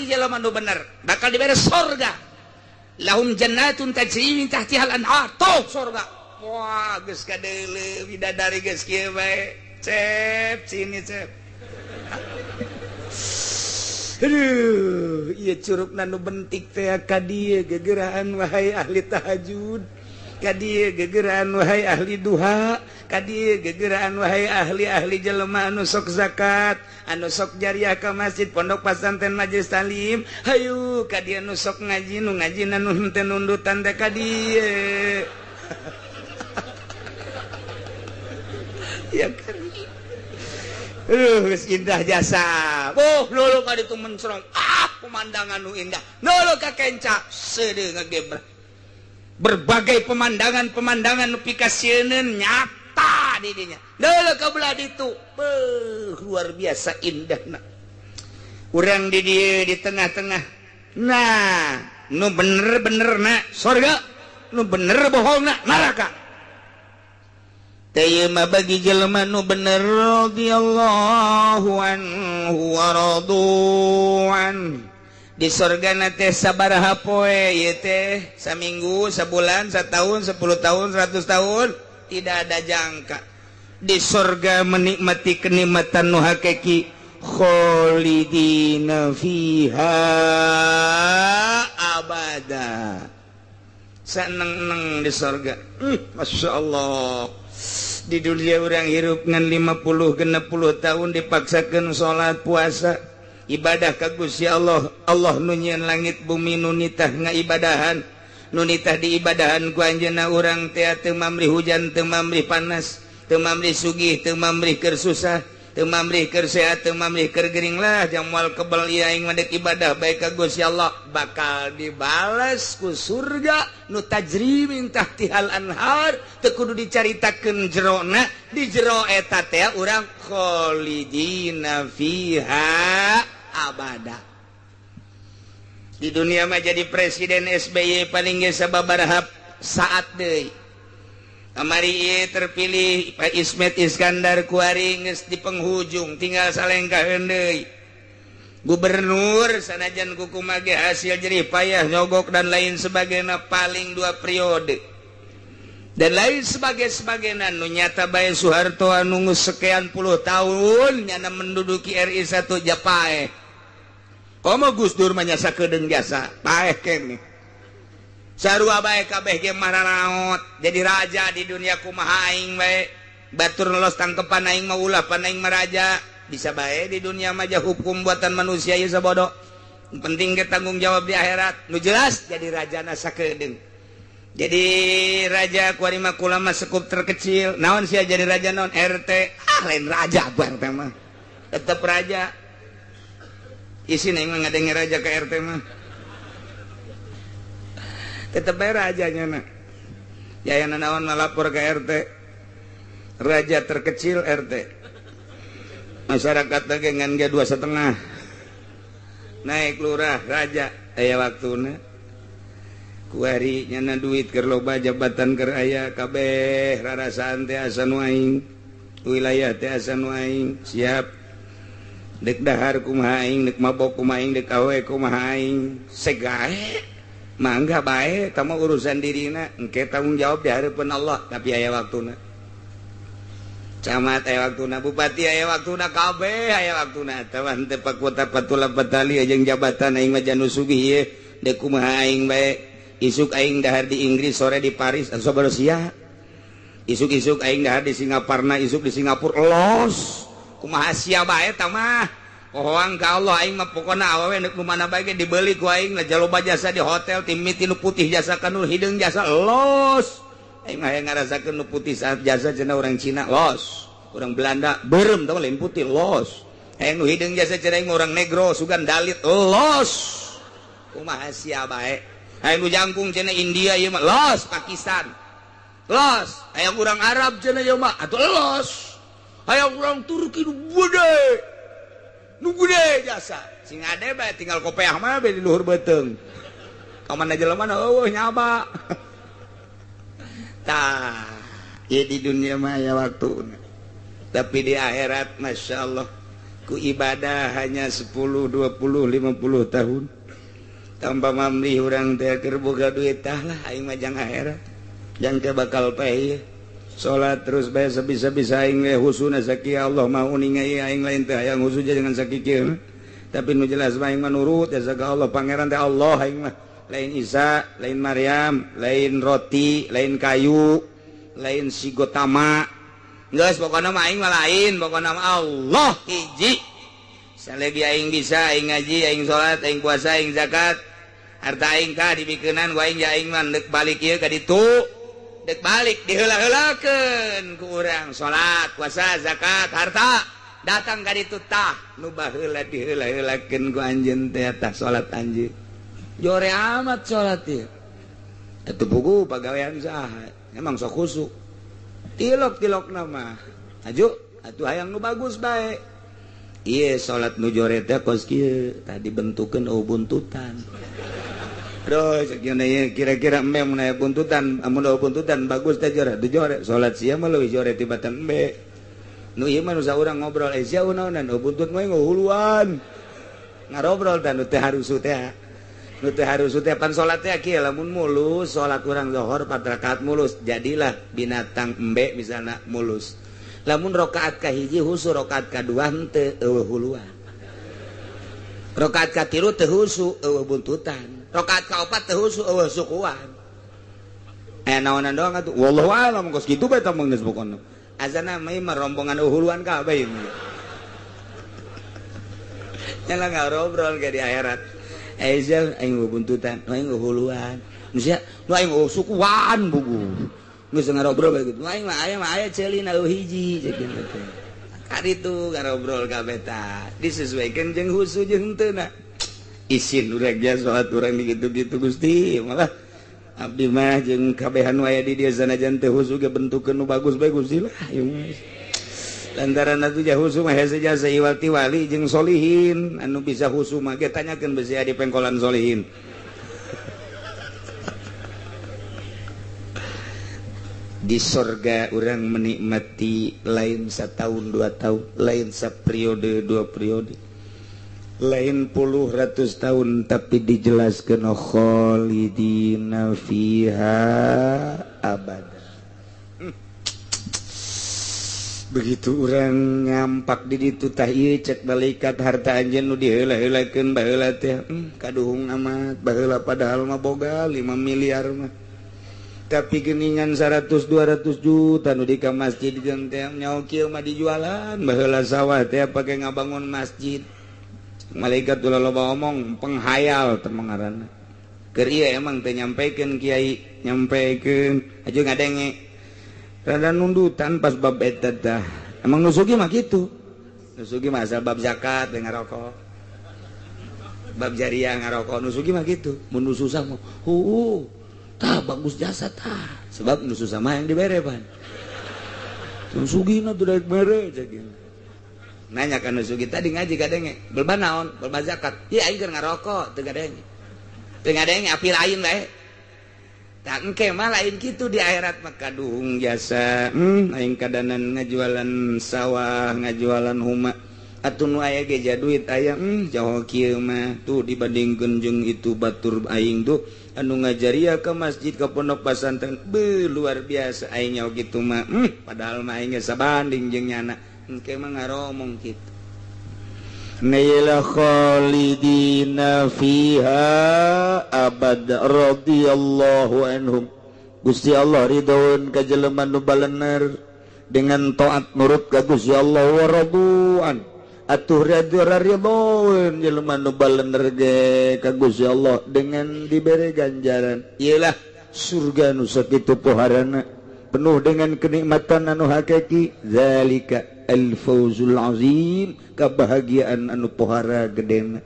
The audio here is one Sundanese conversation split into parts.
bagi jelema nu bener bakal diberi surga. Lahum jannatun tajri min tahtihal anhar. Tuh surga. Wah, geus kadeuleu bidadari geus kieu bae. Cep, sini cep. Aduh, ieu curugna nu bentik teh ka dieu gegeraan wahai ahli tahajud. Ka dieu gegeraan wahai ahli duha. Ka dieu gegeraan wahai ahli-ahli jelema anu sok zakat, anu sok jariah ka masjid pondok pesantren majelis talim. Hayu ka dieu anu sok ngaji, nu ngaji anu henteu nundutan teh ka dieu. Ya kan. Geus indah jasa. Lulu ka ditu mencrong. Pemandangan nu indah. Lulu ka kenca seudeu ngagebrak. Berbagai pemandangan nu pikasieun nyata di dinya. Lulu ka belah ditu. Luar biasa indahna. Urang di dieu di tengah-tengah. Nah, nu bener-benerna surga, nu bener bohongna neraka. Teu mah bagi jelema nu bener radhiyallahu anhu wa radu'an. Di surgana teh sabaraha poe ieu teh? Saminggu, sabulan, satahun, 10 tahun, 100 tahun, tidak ada jangka. Di surga menikmati kenikmatan nu hakiki, khalidina fiha abada. Saneng-neng di surga. Masya Allah. Di dunia orang hirup ngan 50-60 tahun dipaksakan sholat puasa ibadah ka Gusti Allah. Allah nu nyieun langit bumi nu nitah ngaibadahan, nu nitah diibadahan ku anjeunna urang teh teu mamrih hujan, teu mamrih panas, teu mamrih sugih, teu mamrih keur susah, teu mamrih keur sehat, teu mamrih keur gering lah jang moal kebal ieu aing madek ibadah bae ka Gusti Allah bakal dibales ku surga nu tajri min tahtihal anhar. Teu kudu dicaritakeun jerona, di jero eta teh urang khalidina fiha abada. Di dunia mah jadi presiden SBY paling ge sababaraha saat deui. Amari ieu terpilih Pak Ismet Iskandar kuari geus di penghujung tinggal salengkaheun deui. Gubernur sanajan kukumaha ge hasil jerih payah nyogok dan lain sebagainya paling 2 periode. Dan lain sebagainya nu nyata bae Soeharto anu geus sekian puluh tahun nyana menduduki RI 1 Japae. Komo Gus Dur mah nyasa kedeung jasa paeh keneh. Sarua bae kabeh ge maranaot jadi raja di dunia kumaha aing bae batur lolos tangkepan aing mah ulah pan aing maraja bisa bae di dunia mah hukum buatan manusia ieu sabodo penting ge tanggung jawab di akhirat nu jelas jadi rajana sakedeung jadi raja kuari mah kula mah sekup terkecil naon sia jadi raja naon RT lain raja bang teh mah tetep raja isin aing mah ngadenge raja ke RT mah tetep bae rajanya na. Yayana naon ngalapor ke RT. Raja terkecil RT. Masyarakat ge ngan ge 2,5. Naik lurah raja aya waktuna. Kuari nyana duit keur loba jabatan keur aya kabeh rarasaan teh asa nu aing. Wilayah teh asa nu aing. Siap. Dek dahar kumaha aing, dek mabok kumaha aing, dek awe kumaha aing. Segae mangga bae tama urusan dirina engke tanggung jawab di hareupeun Allah tapi aya waktuna camat aya waktuna bupati aya waktuna kabeh aya waktuna tawan teu pakota patula patali jeung jabatan aing mah janu sugih ieu dek kumaha aing bae isuk aing dahar di Inggris sore di Paris sabaraha sia isuk-isuk aing dahar di Singaparna isuk di Singapura los kumaha sia bae tamah pohong ka Allah aing mah pokona awewe neuk nu mana bae ge dibeli ku aing lah jaloba jasa di hotel timiti nu putih jasa ka nu hideung jasa los aing mah hayang ngarasakeun nu putih saat jasa cenah urang Cina los urang Belanda beureum tah lain putih los hayang nu hideung jasa cenah aing urang negro sugan dalit los kumaha sia bae hayang nu jangkung cenah India ieu mah los Pakistan los hayang urang Arab cenah ieu mah atuh los hayang urang Turki nu gede nu gede jasa sing ade bae tinggal kopeah mah bae di luhur beuteung ka mana jelema eueuh nyaba tah ieu di dunia mah aya waktuna tapi di akhirat masyaallah ku ibadah hanya 10 20 50 tahun tanpa mamli urang teh keur boga duit tah lah aing mah jang akhirat jang teh bakal paeh salat terus bae sabisa-bisa aing we husuna sakieu Allah mau ningali aing lain teh hayang husu jangan sakieu tapi nu jelas mah aing mah nurut ya saka Allah pangeran teh Allah aing mah lain Isa lain Maryam lain roti lain kayu lain si Gotama geus pokona mah aing mah lain pokona mah Allah hiji salagi aing bisa aing ngaji aing salat aing puasa aing zakat harta aing ka dibikeunnan ku aing ja aing mah deuk balik ieu ka ditu deuk balik diheula-heulakeun ku urang salat puasa zakat harta datang ka ditu tah nu baheula diheula-heulakeun ku anjeun teh tah salat anjeun jore amat salat ieu atuh pugu pagawean saha emang sok khusuk tilok nama aju atuh hayang nu bagus bae ieu salat nu jore teh kos kieu tadi bentukeun buntutan terus kira-kira embe mun aya buntutan amun buntutan bagus teh jore teu jore salat sia mah leuwih jore tibatan embe nu ieu mah nu saurang ngobrol sia naonan buntut mah ngahuluan ngarobrol dan nu teh harusu teh nu teh harusu teh pan salat teh kieu lamun mulus salat urang zuhur 4 rakaat mulus jadilah binatang embe misalna mulus lamun rakaat kahiji husu rakaat kadua henteu eueuh huluan rakaat katilu teu husu eueuh buntutan rakaat kaopat teu husu eueuh sukuan aya naonan doang atuh wallahu alam kos kitu bae tah geus pokona azana mah rombongan huluan kabeh nyala ngarobrol ke di akhirat Aizal aing buntutan aing huluan sia nu aing sukuan bugu geus ngarobrol bae kitu aing mah aya ceulina hiji ceuk teh kaditu ngarobrol kabeh tah disesuaikeun jeung husu jeung henteu isin urang ja salat urang dikitu-kitu Gusti malah abdi mah jeung kabehan aya di dieu sanajan teh husu ge bentukeun nu bagus bae Gusti lah lantaran atuh jah husu mah hese jasa iwati wali jeung solihin anu bisa husu mah ge tanyakeun beusi di pengkolan solihin di sorga urang menikmati lain satahun 2 tahun lain saperiode 2 periode lain puluh ratus tahun tapi dijelaskeun khalidina fiha abada begitu urang ngampak di ditu tah ieu cek malaikat harta anjeun nu diheula-heulakeun baheula teh kaduhung amat baheula padahal mah boga 5 miliar mah tapi geuningan 100-200 juta nu di ka masjid jeung teh nyaho kieu mah dijualan baheula sawah teh pake ngabangun masjid malaikat ulah loba omong penghayal teh ngaranna keur ieu emang teh nyampaikeun kiai nyampaikeun aju ngadenge rada nundutan pas bab eta tah emang nusugi mah kitu nusugi mah asal bab zakat dengan ngarokok bab jariah ngarokok nusugi mah kitu mun nu susah mah tah bagus jasa tah sebab nu susah mah yang dibere pan nusugina tuh daek mere ceuk nanya ka nusugi tadi ngaji kadenge belba naon belba zakat ieu aing keur ngarokok teu gadenge api lain bae tak engke mah lain kitu di akhirat mah kaduhung jasa aing kadanan ngajualan sawah ngajualan huma atuh nu aya ge duit aya jauh kieu mah tuh dibandingkeun jeung itu batur aing tuh anu ngajariah ke masjid ke pondok pesantren luar biasa aing nyaho kitu mah padahal mah aing sabanding jeung nyana engke mah ngaromong kitu Naila khalidina fiha abad radhiyallahu anhum Gusti Allah ridhoeun ka jelema nu balener dengan taat nurut ka Gusti Allah wa raduan atuh ridhoeun jelema nu balener ge ka Gusti Allah dengan diberi ganjaran ialah surga nu sakitu poharana penuh dengan kenikmatan anu hakiki zalika al-fawzul azim kebahagiaan anu pohara gedena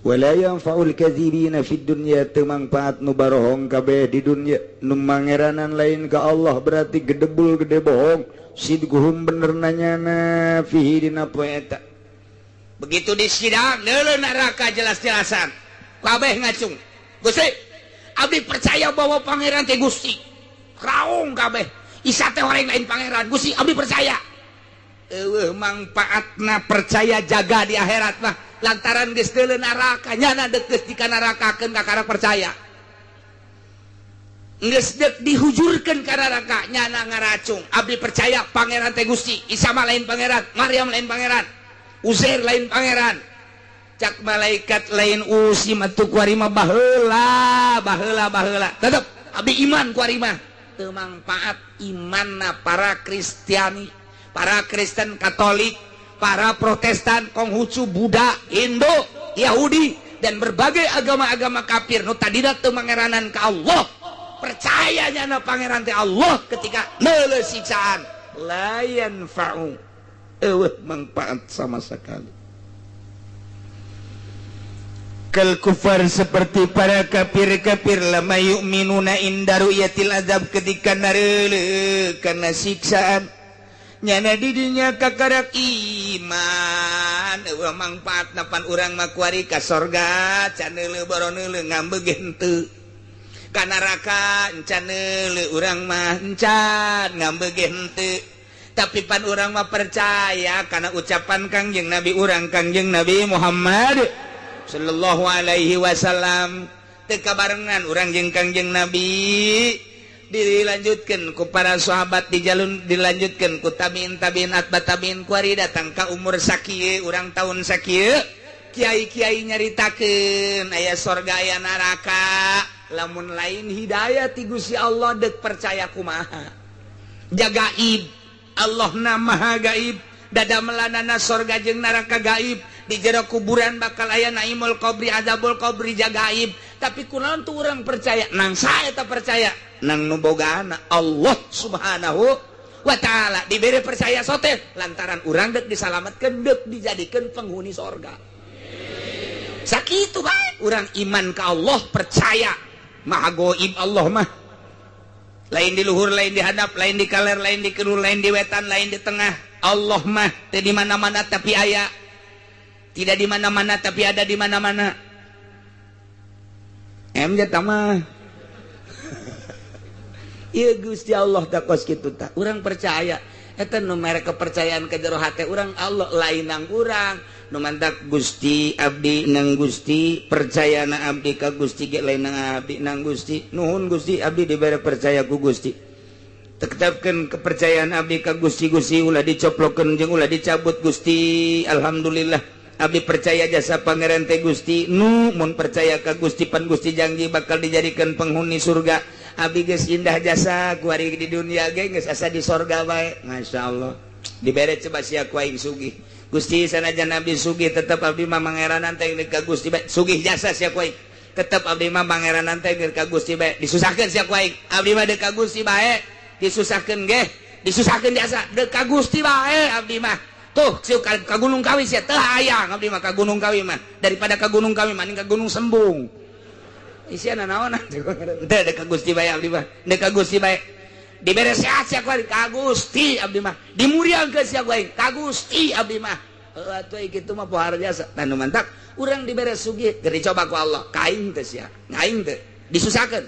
wala yanfa'ul kadzibina fid dunya teu mangpaat nu barohong kabeh di dunya nu mangeranan lain ka Allah berarti gedebul gede bohong sidguhum bener nanyana fihi dina poe eta begitu di sidang deuleu neraka jelas-jelasan kabeh ngacung Gusti abdi percaya bahwa pangeran teh Gusti raung kabeh isa teh orang lain pangeran Gusti abdi percaya manfaatna percaya jaga di akhirat mah lantaran geus teu neraka nyana deuk di nerakakeun ka karang percaya geus deuk dihujurkeun ka neraka nyana ngaracung abdi percaya pangeran teh Gusti Isa mah lain pangeran Maryam lain pangeran Uzair lain pangeran cak malaikat lain usi matu kuari mah baheula tetep abdi iman kuari mah teu manfaat imanna para Kristiani para Kristen Katolik para Protestan Konghucu Buddha Hindu Yahudi dan berbagai agama-agama kafir nu tadina teu mangeranan ka Allah percayanya na pangeran teh Allah ketika neuleuh siksaan la yanfa'u eueuh manfaat sama sekali kal kufar seperti para kafir-kafir lama yu'minuna inda ru'yatil azab ketika nareuleuh kana siksaan nyana didinya kakarak iman eueuh manfaatna pan urang mah kuari ka sorga can neuleuh boron neuleuh ngambeugeun teu ka neraka encan neuleuh urang mah encan ngambeugeun teu tapi pan urang mah percaya kana ucapan Kangjeng Nabi urang Kangjeng Nabi Muhammad sallallahu alaihi wasallam teu kabarengan urang jeung Kangjeng Nabi dilanjutkeun ku para sahabat dilanjutkeun ku tabiin atba tabiin kuari datang ka umur sakieu urang taun sakieu kiai-kiai nyaritakeun aya sorga aya neraka lamun lain hidayah ti Gusti Allah deuk percaya kumaha jagaib Allah na maha gaib dadamelanana sorga jeung neraka gaib di jero kuburan bakal aya naimul qabri azabul qabri jagaib tapi kunaon tuh urang percaya nang saya tak percaya nang nu bogaana Allah subhanahu wa ta'ala dibere percaya sote lantaran urang deuk disalametkeun deuk dijadikeun penghuni sorga sakitu bae urang iman ka Allah percaya maha goib Allah mah lain di luhur lain di hadap lain di kaler lain di kidul lain di wetan lain di tengah Allah mah teu di mana-mana tapi aya tidak di mana-mana tapi ada di mana-mana jata mah iya Gusti Allah tak kos kitu tah urang percaya eta nu mere kepercayaan ka jero hate urang Allah lain nang urang nu mantak Gusti abdi nang Gusti percayana abdi ka Gusti ge lain nang abdi nang Gusti nuhun Gusti abdi dibere percaya ku Gusti tetepkeun kepercayaan abdi ka Gusti ulah dicoplokeun jeung ulah dicabut Gusti alhamdulillah abdi percaya jasa pangeran teh Gusti nu mun percaya ka Gusti pan Gusti janji bakal dijadikan penghuni surga abdi geus indah jasa kuari di dunia ge geus asa di sorga bae masyaallah dibere coba sia ku aing sugih Gusti sanajan abdi sugih tetep abdi mah mangeranan teh ka Gusti bae sugih jasa sia ku aing tetep abdi mah mangeranan teh ka Gusti bae disusahkeun sia ku aing abdi mah deuk ka Gusti bae disusahkeun ge disusahkeun jasa deuk ka Gusti bae abdi mah tuh siu ka Gunung Kawi sia teu hayang abdi mah ka Gunung Kawi mah daripada ka Gunung Kawi mending ka Gunung Sembung isiana naon teu deuk ka Gusti bae abdi mah deuk ka Gusti bae dibere sehat sia ku ka Gusti abdi mah dimuriangkeun sia ku ka Gusti abdi mah atuh kitu mah pohar jasa tah nu mantak urang dibere sugih keur dicoba ku Allah kaing teh sia kaing teh disusahkeun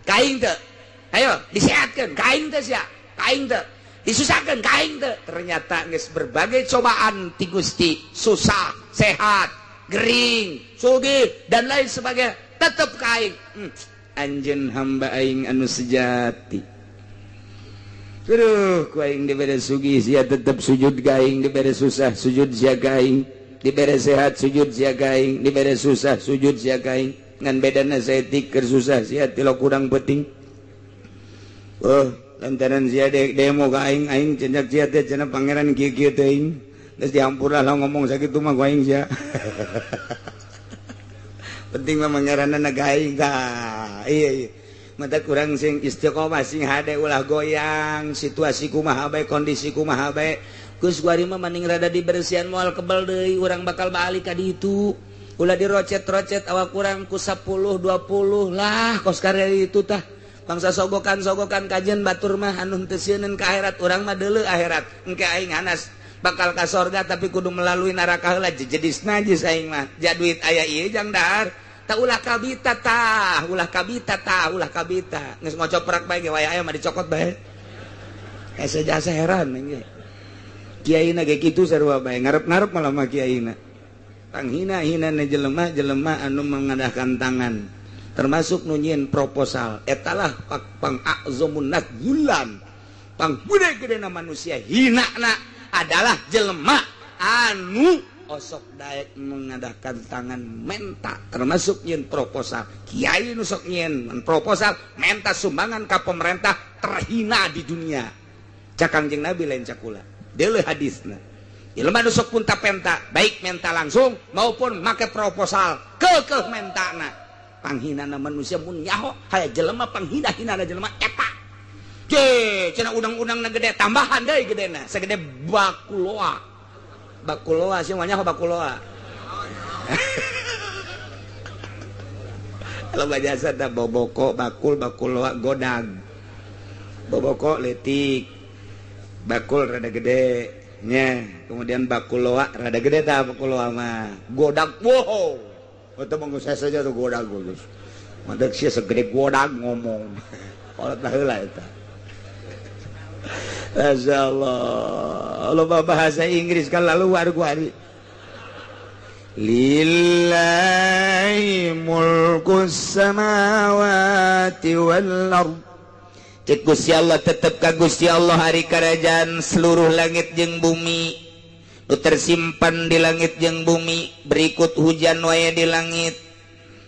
kaing teh ayo disehatkeun kaing teh sia kaing teh disusahkan kaing teh ternyata geus berbagai cobaan ti Gusti susah sehat gering sugih dan lain sebagainya tetep kaing anjeun hamba aing anu sejati aduh ku aing dibere sugih sia tetep sujud ka aing dibere susah sujud sia ka aing dibere sehat sujud sia ka aing dibere susah sujud sia ka aing ngan bedana saeutik keur susah sia tilo kurang penting lantaran sia demo ka aing cendak sia teh cenah pangeran kieu-kieu teh aing geus dihampura lah ngomong sakitu mah ku aing sia penting mah mangaranna ka aing tah iya mata kurang sing istiqomah sing hade ulah goyang situasi kumaha bae kondisi kumaha bae geus kuari mah maning rada dibersihan moal kebal deui urang bakal balik ka ditu ulah dirocet-rocet awak urang ku 10 20 lah kos karya itu tah bangsa sogokan kajian batur mah anu teu sieun ka akhirat urang mah deuleu akhirat engke aing hanas bakal ka sorga tapi kudu melalui neraka heula jedis najis aing mah jaduit aya ieu jang dahar tah ulah kabita geus ngocoprak bae ge waya aya mah dicokot bae asa jasa heran engge Kiaina kayak gitu sarua bae ngarep-ngarep malah mah kiaina panghina-hina jelema anu mengadahkan tangan termasuk nunyin proposal etalah pang a'zamun nadzulan pang gede-gedena manusia hinana adalah jelema anu osok daek mengadahkan tangan menta termasuk nyin proposal kiai nu sok nyin proposal menta sumbangan ka pemerintah terhina di dunia cak Kangjeng Nabi lain cakula deuleuh hadisna jelema nu sok punta penta baik menta langsung maupun make proposal keukeuh mentana panghinana manusia mun nyaho haya jelema panghina-hinana jelema eta cenah udang-udangna gede tambahan deui gedena sagede bakuloa sih namanya bakuloa kalau bahasa ada boboko bakuloa godag boboko letik bakul rada gede nya kemudian bakuloa rada gede tah bakuloa mah godag wow itu mengusah saja tuh godag guys mantek sih segede godag ngomong kalau tahulah itu Masya Allah loba bahasa Inggris kan lalu war-wari lillahi mulkus samawati wal ard cek Gusti Allah tetep ka Gusti Allah hari kerajaan seluruh langit jeung bumi nu tersimpan di langit jeung bumi berikut hujan wae di langit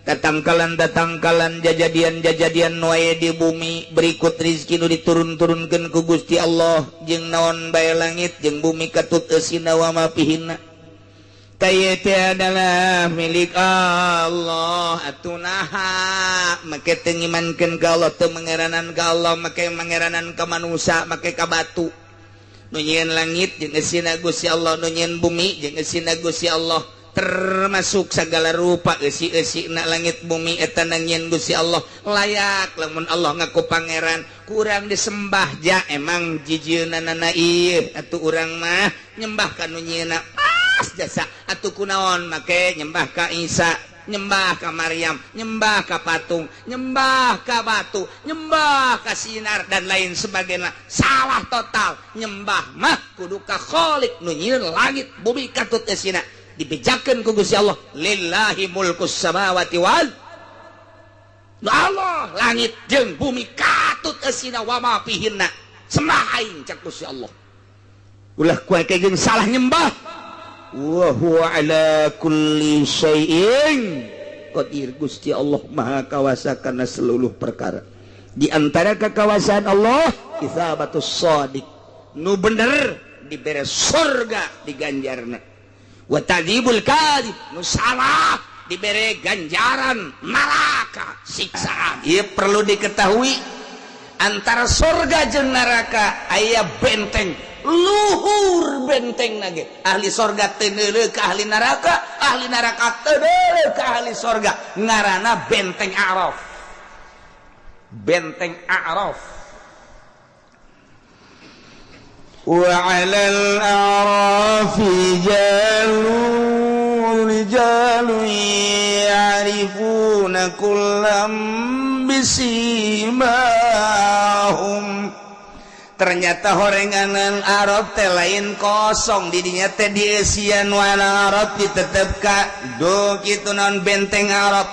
datangkalan jajadian wae di bumi berikut rizki nu diturun-turunkeun ku Gusti Allah jeung naon bae langit jeung bumi katut eusina wa ma fihinna kaya teh adalah milik Allah atunaha make teu ngimankeun ka Allah teu mangeranan ka Allah make mangeranan ka manusia make ka batu nu nyieun langit jeung eusina Gusti Allah nu nyieun bumi jeung eusina Gusti Allah termasuk segala rupa isi na langit bumi eta nangieun Gusti Allah layak lamun Allah ngaku pangeran kurang disembah ja emang jijieunana ieu atuh urang mah nyembah ka nu nyieunna pas jasa atuh kunaon make nyembah ka Isa nyembah ka Maryam nyembah ka patung nyembah ka batu nyembah ka sinar dan lain sebagainya salah total nyembah mah kudu ka Khaliq nu nyieun langit bumi katut eusina dibejakeun ku Gusti Allah lillahi mulkus samawati wal Allah langit jeung bumi katut eusina wa ma fihinna sembah aing cak Gusti Allah ulah kuat kayak salah nyembah wa huwa ala kulli syai'in qadir Gusti Allah maha kawasa kana seluruh perkara di antara kekawasan Allah kitsabatus shadiq nu bener dibere surga di ganjarna wa tadzibul kadhib nu salah diberi ganjaran neraka siksaan ieu perlu diketahui antara surga jeung neraka aya benteng luhur benteng nage ahli surga teu neuleuh ka ahli neraka teu neuleuh ka ahli surga ngaranna benteng A'raf وعلى الأعراف رجال يعرفون كلا بسيماهم ternyata horenganan Arab teh lain kosong didinya teh dieusian wana Arab ditetep ka do kitu naon benteng Arab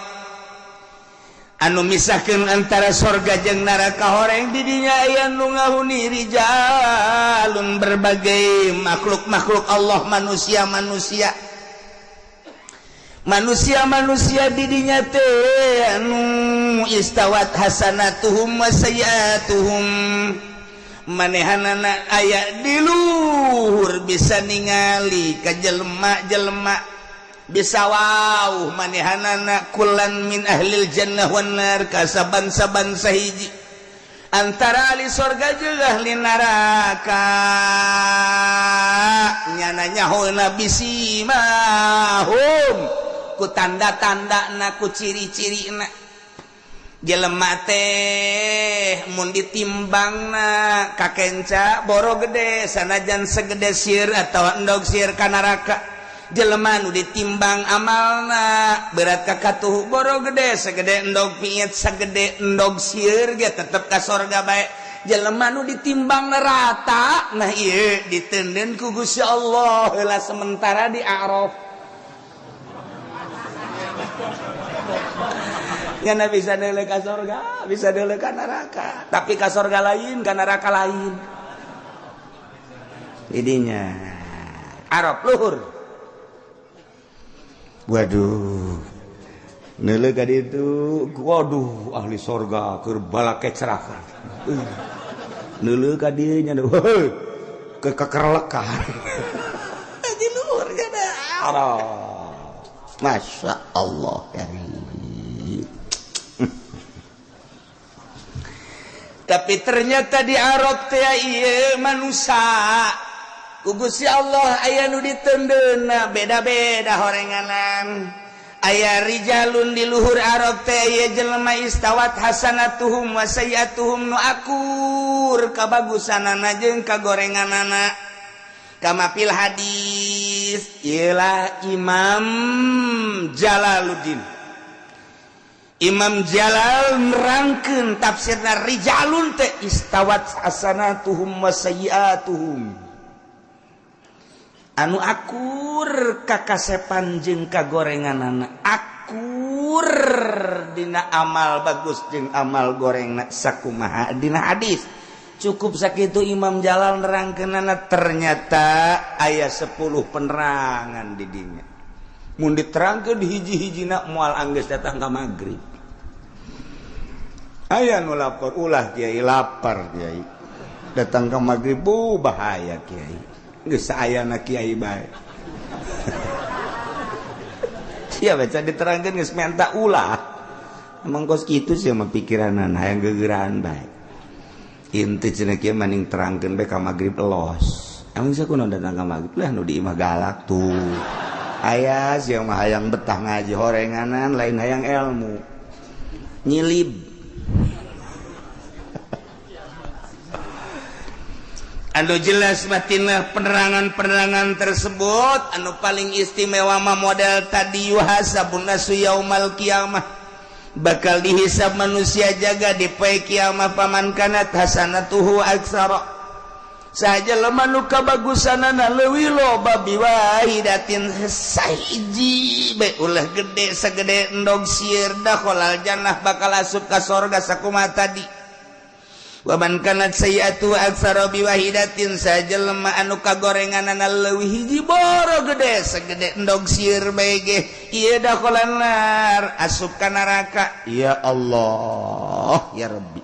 anu misahkeun antara surga jeung neraka horeng didinya aya nu ngahuni rijalun berbagai makhluk Allah manusia didinya teh anu istawat hasanatuhum wa sayiatuhum manehanana aya di luhur bisa ningali ka jelema-jelema bisa wauh manehanana kulan min ahlil jannah wan nar kasaban-saban sahiji antara ahli surga jeung ahli neraka nyana nyahona bisimahum ku tanda-tandana ku ciri-cirina jelema teh mun ditimbangna kakenca boro gede sanajan segede sieur atawa endog sieur ka neraka jelema nu ditimbang amalna berat ka katuh boro gede sagede endog piit sagede endog sieur ge tetep ka surga bae jelema nu ditimbang rata nah ieu ditenden ku Gusti Allah heula sementara di Araf ngana bisa deuleu ka surga bisa deuleu ka neraka tapi ka surga lain ka neraka lain idinya Araf luhur waduh neuleu ka ditu waduh ahli surga keur balake cerakan neuleu ka dieu nya heuh kekerlekan di luhur kana Araf masya Allah karim tapi ternyata di Arab teh ieu manusia ku Gusti Allah aya nu ditendeuna beda-beda horenganan aya rijalun di luhur Arab teh ieu jelema istawat hasanatuhum wa sayiatuhum nu akur kabagusanana jeung kagorenganana kama fil hadis ialah Imam Jalaluddin Imam Jalal nerangkeun tafsirna rijalun teh istawat hasanatuhum wa sayyiatuhum anu akur kakasepan jeung kagorenganana akur dina amal bagus jeung amal gorengna sakumaha dina hadis cukup sakitu Imam Jalal nerangkeunana ternyata aya 10 penerangan di dinya mun diterangkeun di hiji-hijina moal anggeus datang ka magrib aya nu lapar ulah kiai lapar kiai datang ke maghrib bahaya kiai geus saayana kiai bae sia baca diterangkeun geus menta ulah emang kos kitu sih mah pikiranna hayang gegeuraan bae inti cenah kieu maning terangkeun bae ka maghrib elos emang sakunaon datang ka maghrib lah nu di imah galak tuh aya sia mah hayang betah ngaji horenganan lain hayang ilmu nyilib anu jelas batinah penerangan-penerangan tersebut anu paling istimewa mah model tadi yuhasabun nasu yaumal qiyamah bakal dihisab manusia jaga di poe kiamah paman kanat hasanatuhu aksara saja lemah nu kabagusanana leuwih loba biwahidatin sahiji bae ulah gede sagede endog sieun dakhalal jannah bakal asup ka surga sakumaha tadi waman kanat sayiatu aksara biwahidatin sajelema anu kagorenganana leuwih hiji boro gede sagede endog sieun bae ge ieu dakhalan nar asup ka neraka ya Allah ya Rabbi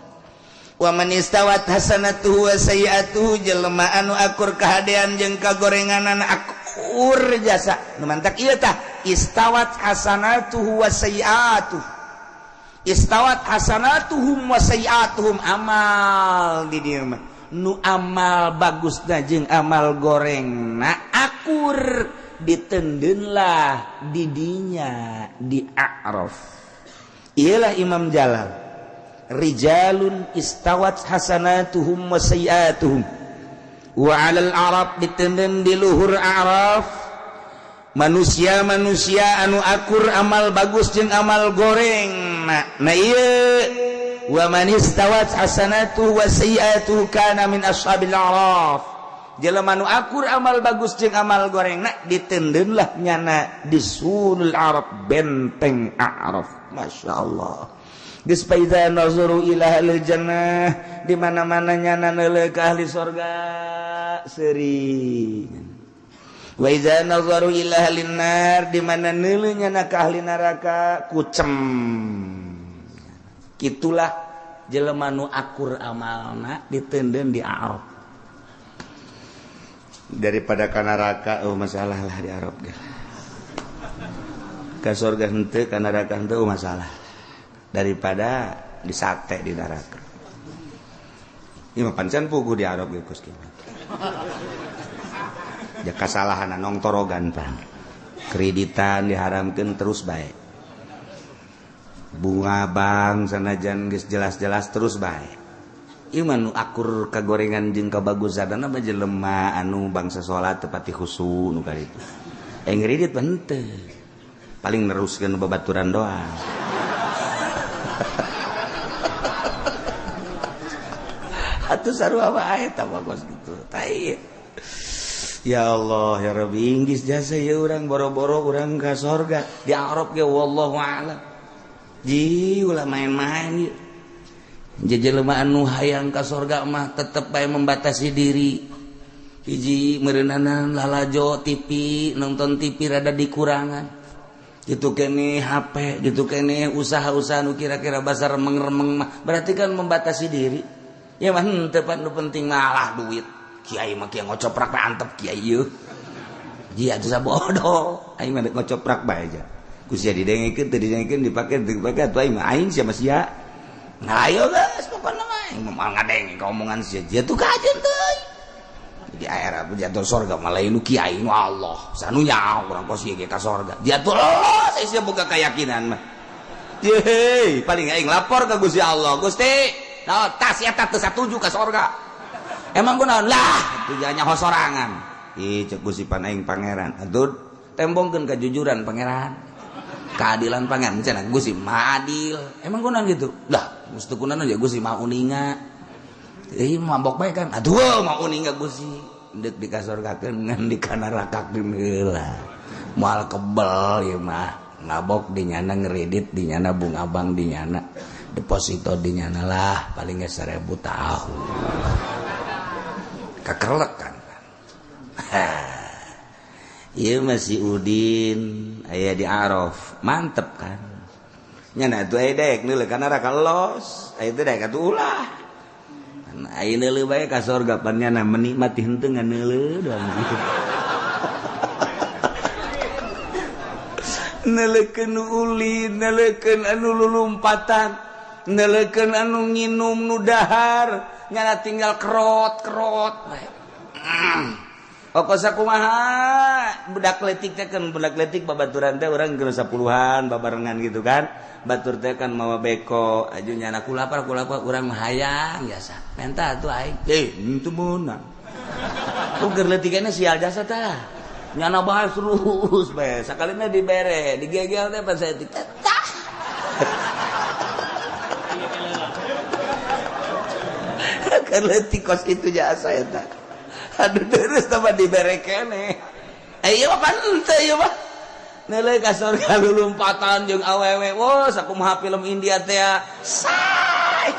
waman istawat hasanatuhu wa sayiatuhu jelema anu akur kahadean jeung kagorenganana akur jasa nu mantak ieu tah istawat hasanatuhu wa sayiatuhu istawat hasanatuhum wa sayiatuhum amal di dieu mah nu amal bagusna jeung amal gorengna akur ditendeun lah di dinya di A'raf ialah Imam Jalal rijalun istawat hasanatuhum wa sayiatuhum wa 'alal Arab ditendeun di luhur A'raf manusia-manusia anu akur amal bagus jeung amal goreng na ieu wa man istawat hasanatu wa sayiatu kana min ashabil a'raf jelema nu akur amal bagus jeung amal gorengna ditendeun lah nyana di sulul arab benteng A'raf masyaallah geus paida nazuru ila al jannah di mana-mana nyana neuleuh ka ahli surga seuring wa iza nazaru ila ahlin nar di mana neuleuh nyana ka ahli neraka kucem kitulah jelema nu akur amalna ditendeun di Arab daripada ka neraka masalah lah di Arab ge ka surga henteu ka neraka henteu masalah daripada di sate di neraka ieu mah pancen puguh di Arab ge Gus ya kasalahan nong torogan Pak kreditan diharamkeun terus bae bunga bank sanajan geus jelas-jelas terus bae ieu mah nu akur kagorengan jeung kabagusanna mah jelema anu bangsa salat teu pati khusyuk nu kaditu ngredit mah henteu paling neruskeun babaturan doang atuh sarua bae eta bagus gitu. Tai. Ya Allah ya Rabbi inggis jasa ya urang boro-boro urang ka sorga di Arab ge wallahu a'lam. Ji ulah main-main ieu. Jelema anu hayang ka sorga mah tetep bae membatasi diri. Hiji meureunana lalajo TV, nonton TV rada dikurangan. Gitu kene HP, gitu kene usaha-usaha nu kira-kira basa remeng-remeng mah. Berarti kan membatasi diri. Ya mah henteu nu penting malah duit. Kiai mah kieu ngocoprak bae antep kiai ieu. Ji atuh sabodo. Aing mah ngocoprak bae aja. Ku sia didengekeun teu didengekeun dipake atuh aing mah aing sia mah sia. Nah ayo geus pokona mah aing mah ngadenge ka omongan sia. Dia tuh kajeun teuing. Di akhirah jatuh sorga malah nu kiai nu Allah sanu nyaho urang kos ieu ka sorga jatuh saya sia boga keyakinan mah hei paling aing lapor ka Gusti Allah Gusti naon tas eta teu satuju ka sorga emang kunaon lah teu nyaho sorangan ih cek Gusti pan aing pangeran atuh tembongkeun kejujuran pangeran keadilan pangeran cenah Gusti mah adil emang kunaon gitu lah gustu kunaon ya Gusti mah uninga mabok bae kan aduh mau uning Gusti deuk di kasorgakeun ngan di kana rakakeun heula moal kebel ieu mah ngabok di nyana ngredit di nyana bunga bank di nyana deposito di nyana lah paling ge 1000 tahun kakerlek kan ieu masih Udin aya di Araf mantep kan nyana atuh aya daek neuleuh kana raka los aya teh daek atuh ulah ayeuna leuh bae ka sorga pannyana menikmati henteu nganeuleuh doang gitu. Neuleukeun ulin, neuleukeun anu lulumpatan, neuleukeun anu nginum nu dahar, nyana tinggal kerot bae. Oko sakumaha budak leutik teh kan budak leutik babaturan teh urang geus 10-an babarengan gitu kan. Batur teh kan mawa beko aju nyana kulapar urang mah hayang biasa. Menta atuh aing. Henteu meunang. Ku keur leutikna sial jasa tah. Nyana bahas terus bae. Sakalina dibere, digegel teh pas saya tah. Keur leutik kos kitu jasa eta. Aduh terus tambah dibere keneh. Ieu mah pan henteu ieu mah. Neuleuh ka sorga lulumpatan jeung awewe. Wah, sakumaha film India teh. Say.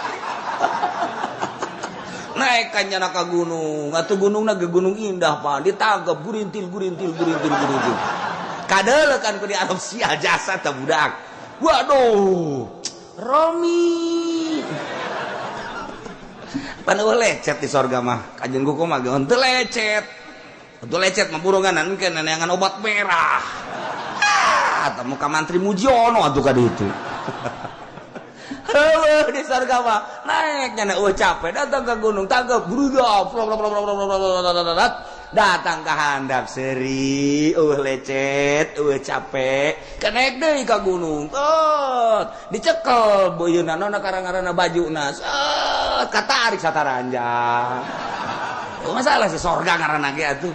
Naik ka nyana ka gunung. Atuh gunungna ge gunung indah, Pak. Ditagep gurintil. Kadeuleuh kan ku di Arab sia jasa teh budak. Waduh. Romi. Pan lecet di sorga mah. Kajen kuku mah ge henteu lecet. Henteu lecet mah buronganan engke neneangan obat merah. Atau muka mantri Mujiono atuh ka ditu. Heueuh di sorga mah naek nyana capek datang ke gunung tanggap bruda datang ke handap seri lecet capek kenaik deui ka gunung dicekel beuyeunan na karang-karana bajuna katarik sataranjang masalah si sorga ngaranna ge atuh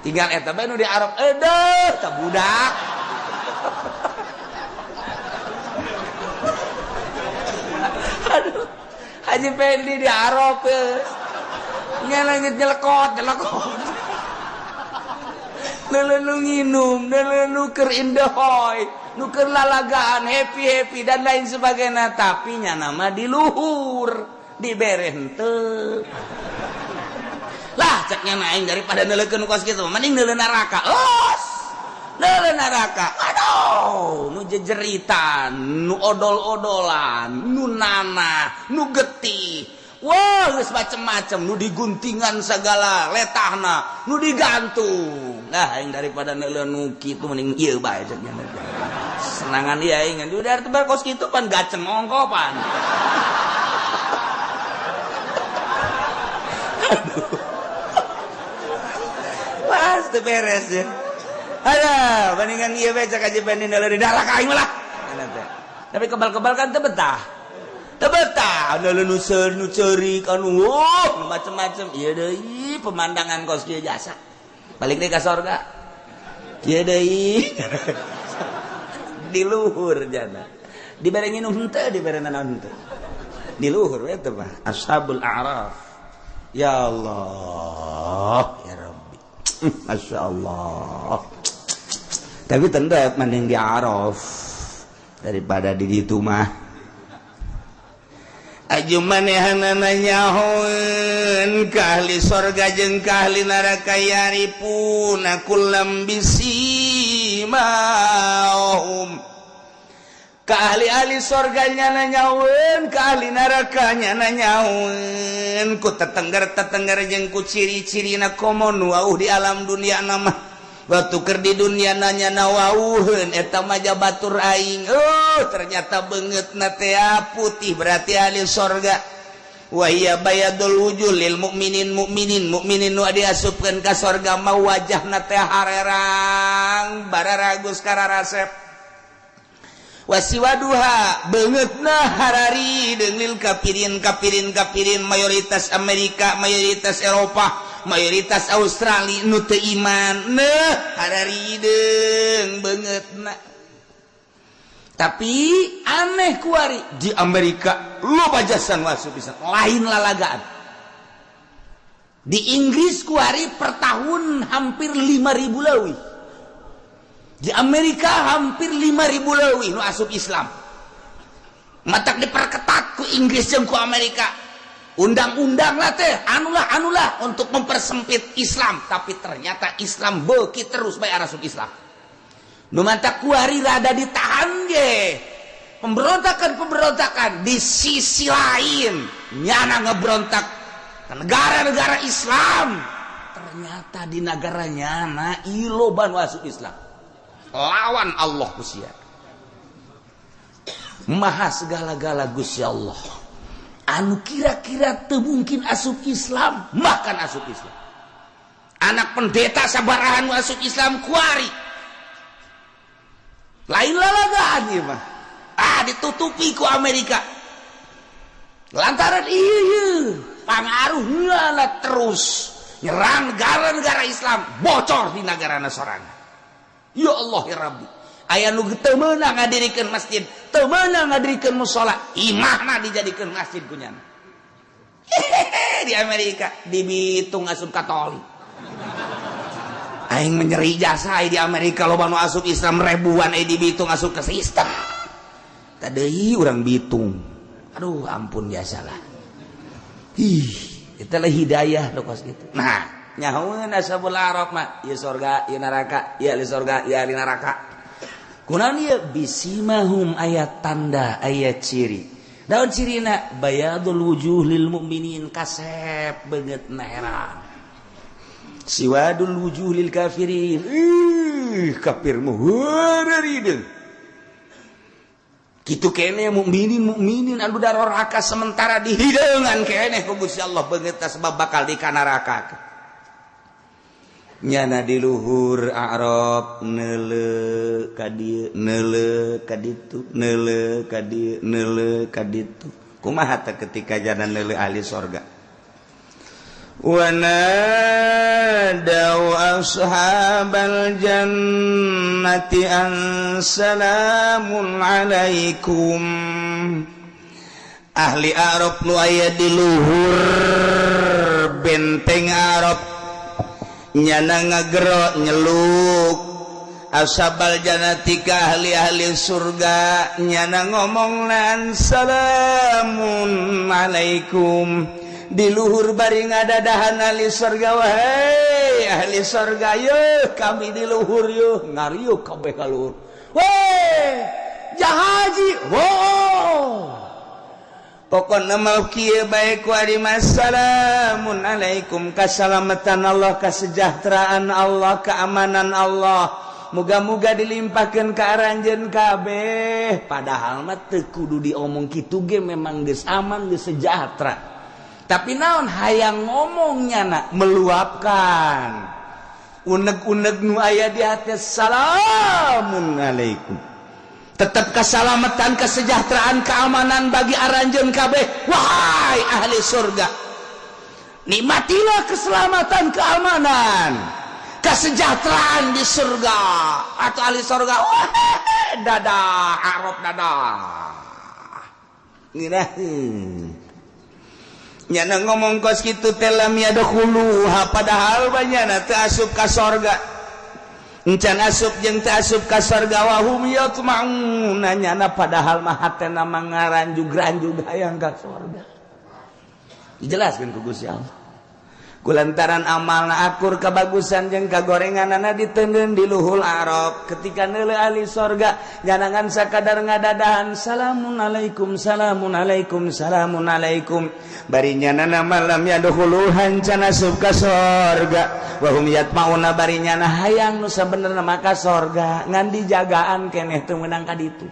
tinggal eta bae nu di Arab tah budak aduh Haji Pendi di Arab nyelengit nyelekot neuleuh nginum neuleuh keur indehoy nu keur lalagaan happy dan lain sebagainya tapi nyana mah di luhur dibere henteu lah cek nyana aing daripada neuleukeun kos kitu mending neuleuh neraka neuleuh neraka aduh nu jejeritan nu odol-odolan nu nanah nu getih wah geus macem-macem nu diguntingan segala letahna nu digantung nah aing daripada neuleuh nu kitu mending ieu bae cek nyana senangan ieu aing udah tebal kos kitu pan gaceng ongko pan aduh pasti beres ya ada bandingan iya beca kaji banding dalam di dalam kain malah tapi kebal-kebal kan tebetah nu cerik anu macem-macem iya deh pemandangan kos kieu jasa balik deh ke sorga iya deh di luhur jana dibere nginum henteu dibere nanaon henteu di luhur eta mah ashabul a'raf Ya Allah, ya Rabbi. Masya Allah. Tapi tenda mending di Araf daripada di ditu mah. Aju manehanana nyahoeun ka ahli sorga jeung ka ahli neraka yaripuna kullam bisimahum. Ka ahli sorganya nanyaun, ka ahli nerakanya nanyaun, ku tetengger jeung ku ciri-cirina komo nu wauh di alam dunia nama. Waktu keur di dunia nanya nawauheun eta mah batur aing. Ternyata beungeutna teh putih berarti ahli sorga. Wa hiya bayadul wujuh lil mukminin nu diasupkeun ka sorga mah wajahna teh harerang bararagus kararasep. Wasiwaduha beungeutna harari deunglil kapirin mayoritas Amerika, mayoritas Eropa, mayoritas Australia nu teu iman harari deung beungeutna. Tapi aneh kuari di Amerika loba jasan wasu pisan lain lalagaan. Di Inggris kuari per tahun hampir 5.000 leuwih. Di Amerika hampir 5.000 leuwih nu asup Islam. Matak diperketat ku Inggris jeung ku Amerika. Undang-undang lah teh anulah untuk mempersempit Islam, tapi ternyata Islam beuki terus bae asup Islam. Nu matak kuari rada ditahan ge. Pemberontakan di sisi lain nyana ngebrontak ke negara-negara Islam. Ternyata di negaranya na iloban asup Islam. Lawan Allah Gusti Maha segala-gala Gusti Allah anu kira-kira teu mungkin asup Islam makan asup Islam. Anak pendeta sabaraha nu asup Islam kuari lain lalagaan ieu mah ditutupi ku Amerika lantaran ieu pangaruhna terus nyerang negara-negara Islam bocor di negara sorangan. Ya Allah ya Rabbi, aya nu teu meunang ngadirikeun masjid, teu meunang ngadirikeun mushola, imahna dijadikeun masjid kunyana. Di Amerika di Bitung asup Katolik. Aing menyeri jasa di Amerika loba nu asup Islam ribuan di Bitung asup ke Kristen. Tadeuy urang Bitung. Aduh ampun biasalah. Eta lah hidayah do kos kitu. Nah, nyahoeun ashabul araf mah ieu sorga ieu neraka ieu ahli sorga ieu ahli neraka kunaon ieu bisimahum ayat tanda ayat ciri daun cirina bayadul wujuh lil mukminin kasep beungeutna herang siwadul wujuh lil kafirin kafir mah heureurideung kitu keneh mukminin anu daroraka sementara dihideungan keneh ku Gusti Allah beungeutna sebab bakal di neraka. Nyana di luhur Arab neule ka dieu neule ka ditu neule ka dieu neule ka ditu kumaha teh ketika jana neule ahli sorga wa nadau ashabal jannati an salamun alaikum ahli Arab nu aya di luhur benteng Arab nyana ngagero nyeluk ashabal jannati ka ahli-ahli surga nyana ngomongnan salamun alaikum di luhur bari ngadadahan ahli surga wahai ahli surga yeuh kami di luhur yeuh ngariuk kabeh ka luhur weh jahaji pokokna mah kieu bae ku ari assalamun alaikum kasalamatan Allah kasejahteraan Allah keamanan Allah muga-muga dilimpahkeun ka aranjeun kabeh padahal mah teu kudu diomong kitu ge memang geus aman geus sejahtera tapi naon hayang ngomongnya na meluapkan uneg-uneg nu aya di hati salamun alaikum tetap keselamatan, kesejahteraan, keamanan bagi aranjeun kabeh. Wahai ahli surga, nikmatilah keselamatan, keamanan, kesejahteraan di surga. Atau ahli surga, wah, dadah, Arab dadah. nyana ngomong kos kitu teh lam yadkhuluha padahal banyana teu asup ka sorga encan asup jeung teu asup ka sorga wa hum yatma'un nyana padahal mah hatena mangaranjug-ranjug hayang ka sorga dijelaskeun ku Gusti Allah kulantaran amalna akur kabagusan jeung kagorenganana diteundeun di luhul arab ketika neuleuh ahli sorga nyanangan sakadar ngadadahan salamun alaikum salamun alaikum salamun alaikum bari nyanana malam yadkhuluhan can asup ka sorga wa hum yatmauna bari nyana hayang nu sabenerna maka sorga ngan dijagaan keneh teu meunang ka ditu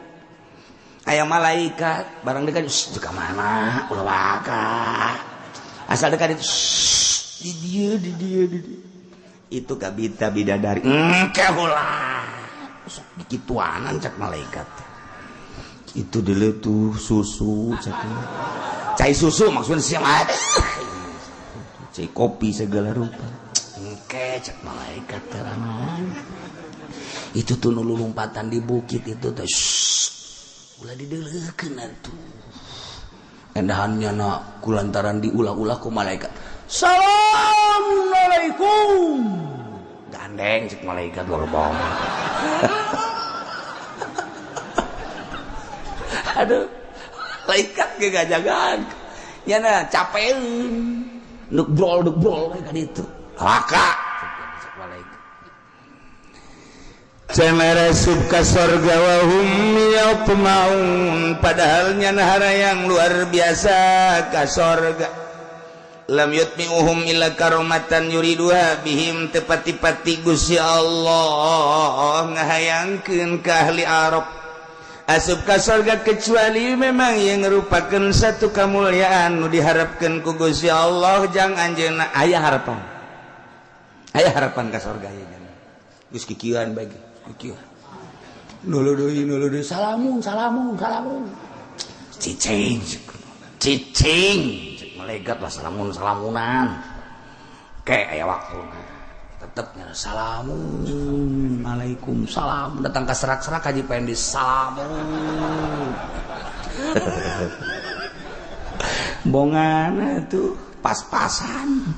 aya malaikat barang dekat ka mana ulah waka asal dekat itu di dia itu kabita bidadari kehulah sok dikituanan cak malaikat itu dulu tuh susu cak cai susu maksudnya siapa cai kopi segala rupa cak malaikat terangan itu tuh nulu lompatan di bukit itu tuh ulah dideleukeun atuh endahannya nak kulantaran diulah-ulah ku malaikat Assalamualaikum gandeng cek malaikat lorbong aduh malaikat ge gajagan nyana capeun nuk brol mereka itu laka cek malaikat cenah sub ka sorga wa hum yatmaun padahal nyana harayang luar biasa ka sorga lam yutmi'uhum illa karomatan yuriduha bihim tepati-pati Gusti Allah ngahayangkeun ka ahli Arab asup ka sorga kecuali memang yang merupakan satu kemuliaan nu diharapkeun ku Gusti Allah jang anjeunna aya harapan ka sorga ya jangan geus kikieuan bagi kikieuan nulu deui salamun cicing malaikat lah salamunan kayak aya waktu tetepnya salamun alaikum salam datang ke serak-serak haji pengen disalamun bongana tuh pas-pasan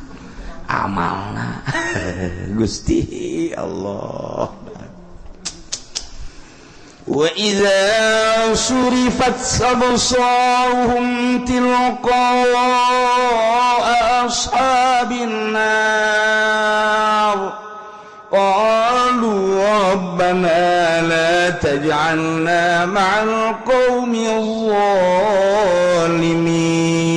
amalna Gusti Allah wa idza surifat absaruhum tilqa ashabin nar qalu rabbana la taj'alna ma'al qaumil zalimin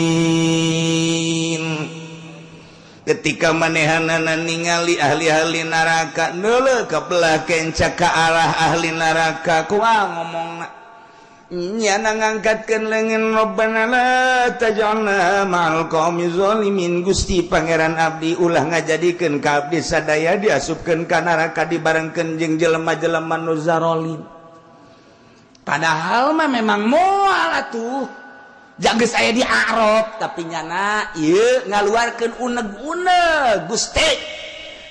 ketika manehanana ningali ahli-ahli neraka neuleuh ka belah kenca ka arah ahli neraka kumaha ngomongna nyana ngangkatkeun leungeun rabbana la taj'alna ma'al qaumi zalimin Gusti pangeran abdi ulah ngajadikeun ka abdi sadaya diasupkeun ka neraka dibarengkeun jeung jelema-jelema nu zalim padahal mah memang moal atuh jageus aya di Arab tapi nyana ieu ngaluarkeun uneg-uneg Gusti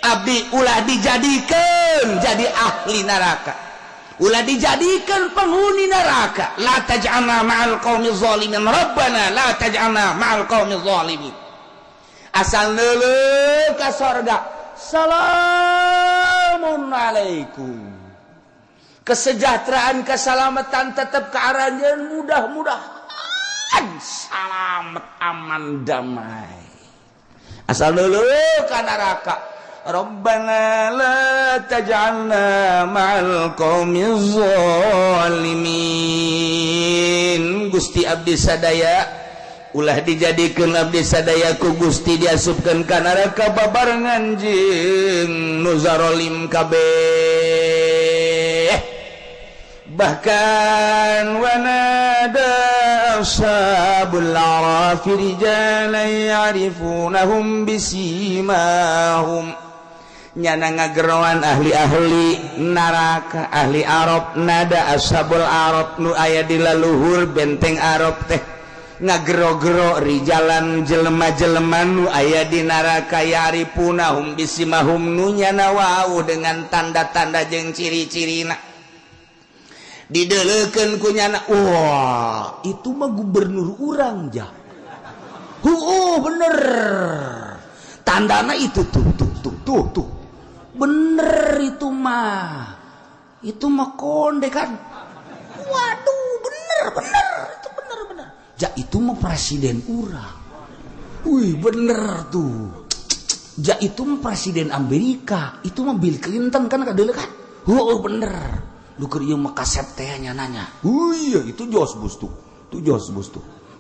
abdi ulah dijadikeun jadi ahli neraka ulah dijadikeun penghuni neraka la taj'alna ma'al qaumil zalimin rabbana la taj'alna ma'al qaumil zalimin asal neuleuh ka sorga salamun alaikum kesejahteraan keselamatan tetap ke arahnya mudah-mudahan selamat aman damai asal dulu ke neraka Rabbana la taj'alna ma'al qaumiz zalimin Gusti abdi sadaya ulah dijadikeun abdi sadaya ku Gusti diasupkeun ka neraka babarengan jeung nu zalim kabeh bahkan wanada ashabul arafi rijalan ya'rifunahum bisimahum nyana ngageroan ahli-ahli neraka ahli Arab nada ashabul arab nu aya di laluhur benteng Arab teh ngagero-gero rijalan jelema-jelema nu aya di neraka ya'rifunahum bisimahum nu nyana wau dengan tanda-tanda jeung ciri-cirina dideleukeun ku nyana wah itu mah gubernur urang jah bener tandana itu tuh bener itu mah konde kan. Waduh bener itu bener ja itu mah presiden urang. Wih bener tuh ja itu mah presiden Amerika, itu mah Bill Clinton kan kadele kan. Bener lu keur ieu mah kasep teh nanya. Iya itu Jos Bus tuh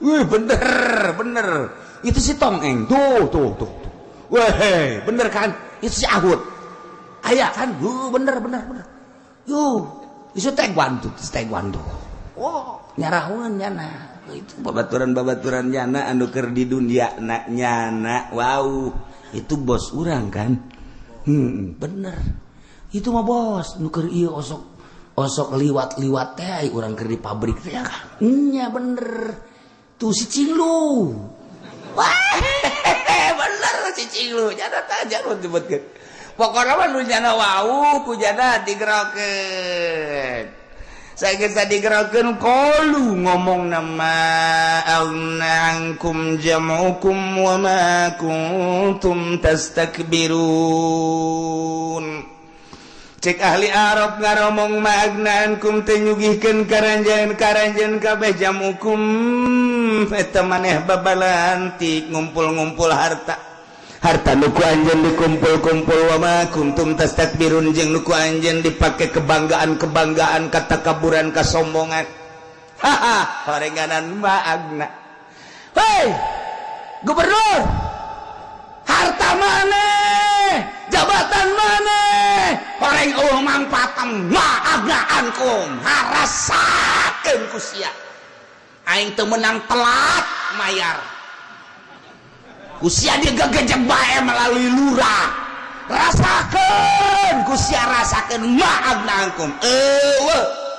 wih bener itu si Tong Eng tuh weh bener kan itu si Ahud aya kan. Bener yo itu taekwondo nyarahuan nyana itu babaturan nyana anu keur di dunia nyana. Wow itu bos urang kan. Bener itu mah bos nu keur ieu osok liwat teh urang keur di pabrik teh kan. Nya bener tuh si Cinglu. Wah bener si Cinglu nyana tanya nu disebutkeun pokona mah nu nyana wau ku nyana digerokeun sageus digerokeun qalu ngomong nama aunangkum jam'ukum wa ma kuntum tastakbirun. Cek ahli Arab ngaromong maagnaankum teh nyugihkeun karanjeun kabeh jamukum eta maneh babalantik ngumpul-ngumpul harta nuku anjeun dikumpul-kumpul wa ma kuntum tastakbirun jeung nuku anjeun dipake kebanggaan katakaburan kasombongan. Horenganan maagna. Hei gubernur harta maneh jabatan maneh horeng mangpatem maagnaankum harasakeun ku sia aing teu meunang telat mayar ku sia dia gagejek bae melalui lurah rasakeun ku sia rasakeun maagnaankum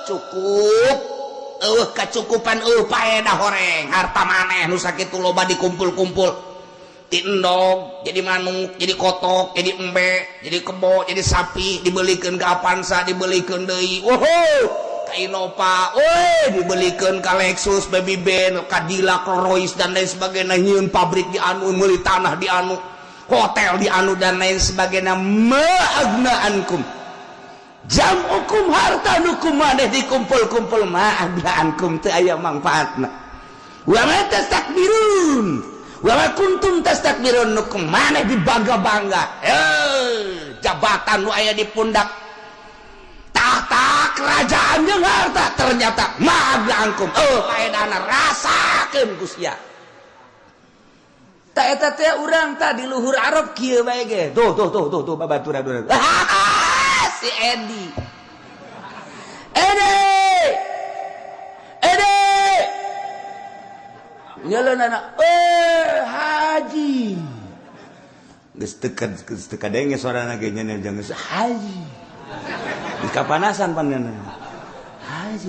cukup kacukupan paedah horeng harta maneh nu sakitu loba dikumpul-kumpul tindog jadi manuk jadi kotok jadi embe jadi kebo jadi sapi dibelikeun ka Avanza dibelikeun deui ka Innova dibelikeun ka Lexus Baby Ben Cadillac Rolls dan lain sebagainya nyieun pabrik di anu meuli tanah di anu hotel di anu dan lain sebagainya ma'agnaankum jam'ukum harta nukum maneh dikumpul-kumpul ma'agnaankum teu aya mangfaatna wa ma tastakbirun wa kuntum tastakbirun nukum maneh dibangga-bangga jabatan nu aya di pundak tahta kerajaan jeung harta ternyata maagnaankum paedana rasakeun ku sia ta eta teh urang tah di luhur Arab kieu bae ge tuh babaturan si Edi nyeleun anak haji geus teu kadenge suarana ge nya geus haji geus kapanasan panenna haji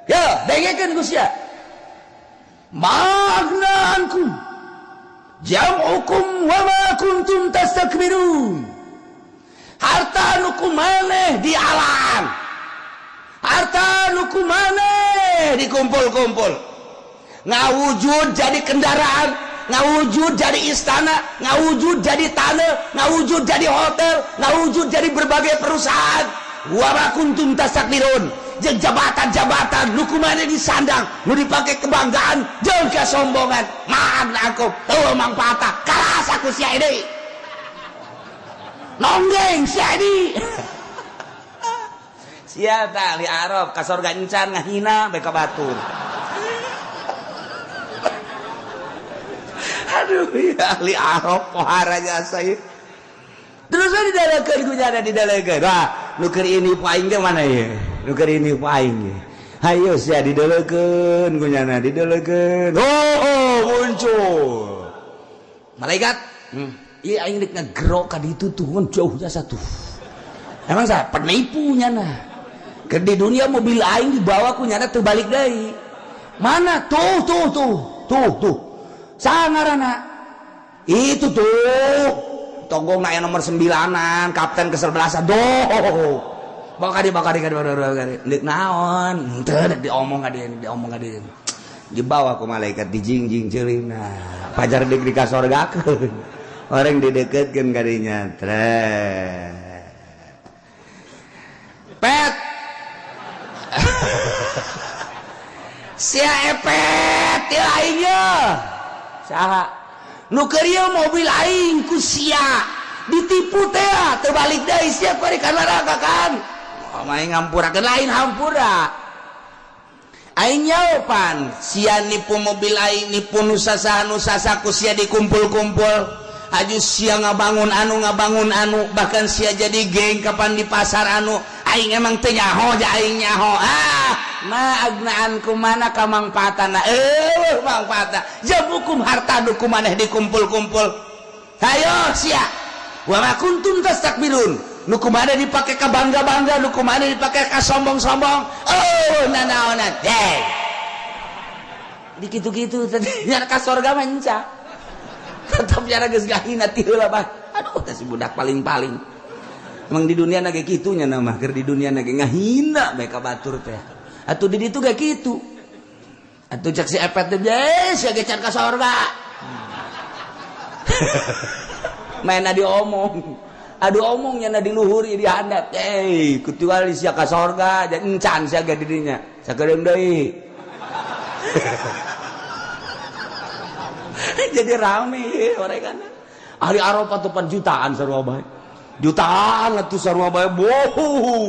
yo dengekeun ku sia maagnaankum jam'ukum wa ma kuntum tastakbirun harta nu kumaneh di alam harta nuku maneh dikumpul-kumpul ngawujud jadi kendaraan ngawujud jadi istana ngawujud jadi tanah ngawujud jadi hotel ngawujud jadi berbagai perusahaan wa ma kuntum tastakbirun jeung jabatan-jabatan nuku maneh disandang nu dipake kebanggaan jeung kasombongan maagnaankum teu mangpaatna karasa ku sia deui nonggeng sia deui sia tah ahli Arab ka sorga encan ngahina bae ka batur. Aduh ya ahli Arab pohara jasa ieu. Terus didalekeun ku nya didalekeun. Wah, nu keur ini paing teh mana ye? Nu keur ini paing ye. Hayo sia didalekeun ku nya didalekeun. Muncul. Malaikat. Ieu aing rek ngagero ka ditu tuh jauh jasa tuh. Emang sa penipu nya na. Ke di dunia mobil aing dibawa ku nyana teu balik deui. Mana tuh sangarana itu tuh tonggong aya nomor 9an kapten ke 11 doh bakari nek naon teu diomong ka dieu dibawa ku malaikat dijingjing ceulina pajar deuk di ka sorgakeun orang dideketkeun ka dinya pet sia epet teu aing ye saha nu keur ieu mobil aing ku sia ditipu teh teu balik deui sia ku ka neraka kan aing ngampurakeun lain hampura aing nyaopan sia nipu mobil aing nipu nu sasaha ku sia dikumpul-kumpul aju sia ngabangun anu bahkan sia jadi geng kapan di pasar anu aing emang teu nyaho ja aing nyaho na agnaan kumana ka mangpaatana mangpaatna jabukum harta nu kumaneh dikumpul-kumpul hayo sia wa ma kuntum tastakbirun nu kumaneh dipake ka bangga-bangga nu kumaneh dipake ka sombong-sombong nanaonan di kitu-kitu tadi nya ka surga mah enca tetep nya geus gahina ti heula bah aduh teh si budak paling-paling emang di dunia na ge kitunya na mah keur di dunia na ge ngahina bae ka batur teh atuh di ditu ge kitu atuh cek si epet teh sia ge can ka surga main diomong adu omongnya na diluhuri dihandap kecuali sia ka surga jadi encan sia ge di dinya sakedeung deui jadi rame orangana ahli Arafah tuh jutaan sarua bae jutaan atuh sarua bae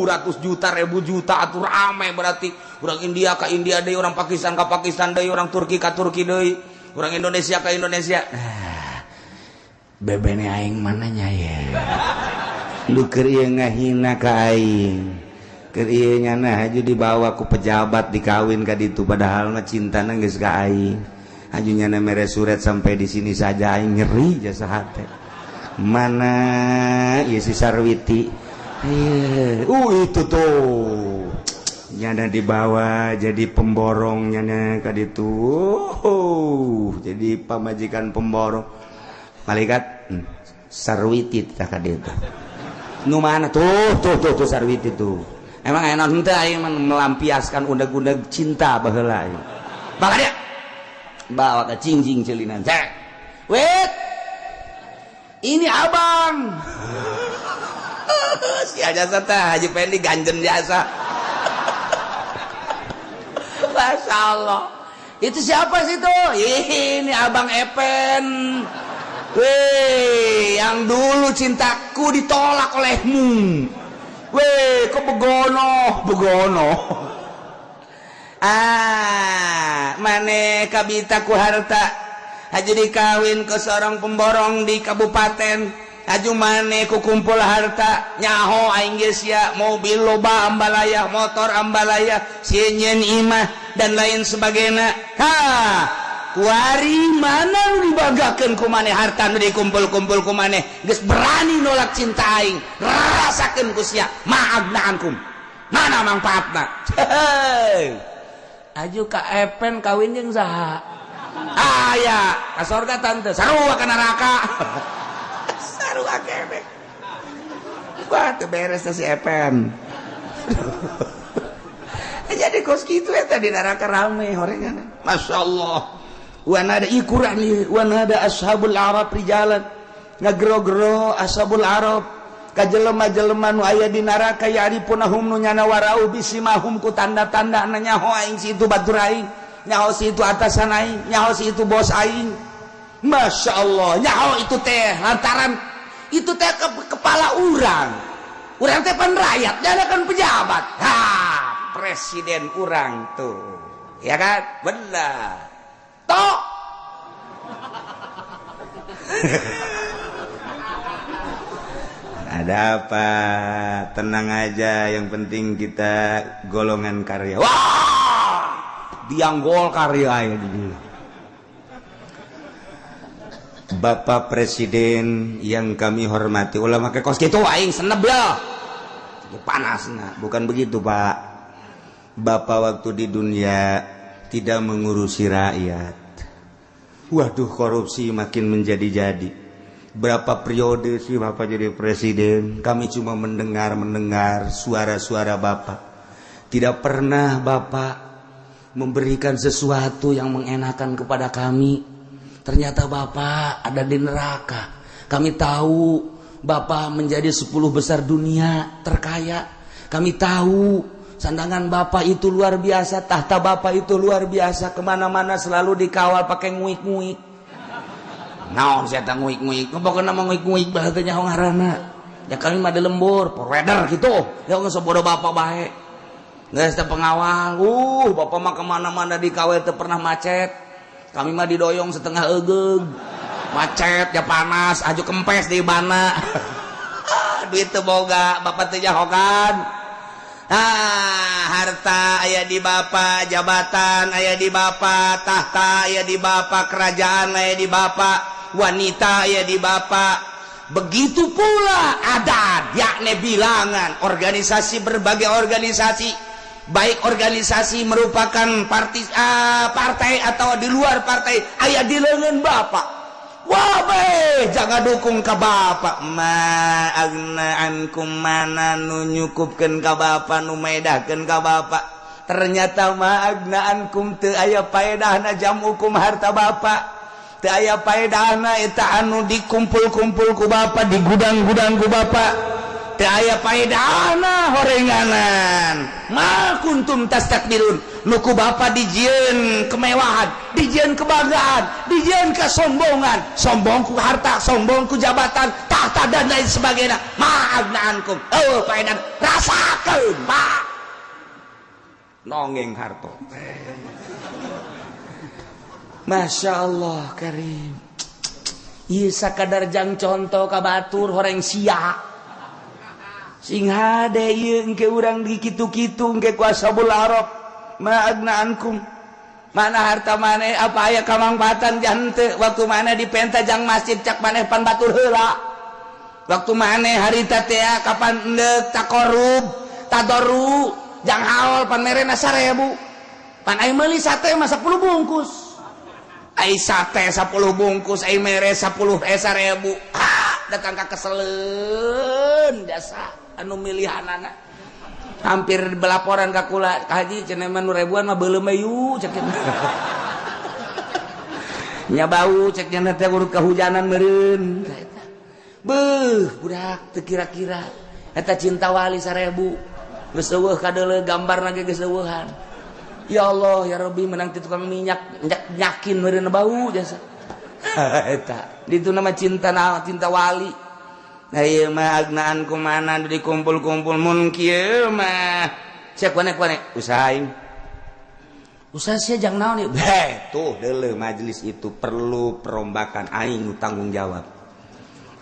ratus juta ribu juta atuh rame berarti urang India ka India deui urang Pakistan ka Pakistan deui urang Turki ka Turki deui urang Indonesia ka Indonesia bebene aing mananya ya lu keur ieu ngahina ka aing keur ieu nyana haju dibawa ku pejabat dikawin ka ditu padahal mah cintana geus ka aing haju nyana mere suret sampai di sini saja aing nyeri jasa hate mana ieu si Sarwiti itu tuh nyana dibawa jadi pemborong nyana ka ditu jadi pamajikan pemborong malaikat Sarwiti tah ka ditu nu mana tuh Sarwiti tuh emang enak henteu aing melampiaskan undag-undag cinta baheula aing bakal dia bawa ke cingjing celinan cek wait ini abang si jasa teh Haji Pendi ganjen jasa Masya Allah itu siapa sih tuh ini abang Epen weh yang dulu cintaku ditolak olehmu weh kok begono mane kabita ku harta haju dikawin ke seorang pemborong di kabupaten haju mane ku kumpul harta nyaho aing geus ya mobil loba ambalaya motor ambalaya sinyen imah dan lain sebagainya kuari mana lu dibagakeun ku maneh harta nu dikumpul-kumpul ku maneh geus berani nolak cinta aing rasakeun ku sia ma'agnaankum mana mangpaatna aju ka Epen kawin jeung saha aya ka surga tante sarua ka neraka sarua kebek wah teu beres si Epen jadi kos kitu eta di neraka rame horengan Masya Allah wana ada ikuran wana ada ashabul arab rijalan ngagero-gero ashabul arab ka jelema-jelema nu aya di neraka ya'rifunahum nu nyana warau bisimahum ku tanda-tanda nyaho aing si itu batur aing nyaho si itu atasan aing nyaho si itu bos aing Masya Allah nyaho itu teh lantaran itu teh kepala urang teh pan rakyat dan kan pejabat presiden urang tuh ya kan benar tok ada apa tenang aja yang penting kita golongan karya wah dianggol karya ya Bapak Presiden yang kami hormati ulama ke kos gitu aing seneb ya panas nah bukan begitu Pak Bapak waktu di dunia tidak mengurusi rakyat waduh korupsi makin menjadi-jadi Berapa periode sih Bapak jadi presiden? Kami cuma mendengar suara-suara Bapak. Tidak pernah Bapak memberikan sesuatu yang mengenakan kepada kami. Ternyata Bapak ada di neraka. Kami tahu Bapak menjadi 10 besar dunia terkaya. Kami tahu sandangan Bapak itu luar biasa, tahta Bapak itu luar biasa. Kemana-mana selalu dikawal pakai nguik-nguik. Naon saya tak nguik-nguik, pokoknya nama nguik-nguik bahasanya ngaranna. Ya kami mah di lembur, porweder gitu. Ya nggak sebodoh Bapak baik. Nggak ada pengawal. Bapak mah kemana-mana di KW itu pernah macet. Kami mah didoyong setengah egeg. Macet, ya panas, aju kempes di bana. Duit teu boga, Bapak teu jahokan. Harta aya di Bapak, jabatan aya di Bapak, tahta aya di Bapak, kerajaan aya di Bapak. Wanita ya di Bapak. Begitu pula adat, yakni bilangan organisasi, berbagai organisasi, baik organisasi merupakan partai atau di luar partai, aya di lengan Bapak. Wah jangan dukung ke Bapak. Ma agna ankum, mana nu nyukupkeun ka Bapak, nu medahkeun ka Bapak. Ternyata ma agna ankum teu aya paedahna jamukum harta Bapak. Teu aya paedahna eta anu dikumpul-kumpul ku Bapak, di gudang-gudang ku Bapak. Teu aya paedahna horenganan. Ma kuntum tastakbirun, nu ku Bapak dijieun kemewahan, dijieun kebanggaan, dijieun kesombongan, sombong ku harta, sombong ku jabatan, tahta dan lain sebagainya. Ma agna ankum, paedan rasakeun Pak. Nongeng harto. Masya Allah karim. Ieu sakadar jang contoh ka batur horeng sia. Sing hade ieu engke urang di kitu-kitu engke ku ashabul arab. Ma agna ankum. Mana harta maneh apa aya kamangpatan jante waktu maneh dipenta jang masjid cak maneh pan batur heula. Waktu maneh harita teh kapan endeuh takorub, tadoru, jang haol pan merena 1000. Pan aya meuli sate mah 10 bungkus. Ai sate 10 bungkus, ai mere 10 1000. Datang ka keseleun jasa anu milihanana. Hampir belaporan ka kula, Haji cenah mah nu ribuan mah beuleum ayu cek. Nya bau cek nya teh urut kahujanan meureun. Beuh, budak teu kira-kira eta cinta wali 1000. Geus eueuh kadeuleu gambarna ge geus eueuhan. Ya Allah ya Rabbi menang ti tukang minyak nyakin meureun bau jasa. Eta ditu nama cinta wali. Nah ieu mah agnaan kumana dikumpul-kumpul mun kieu mah cek wane usahain. Usaha sia jang naon ieu? Tuh deuleu majelis itu perlu perombakan aing tanggung jawab.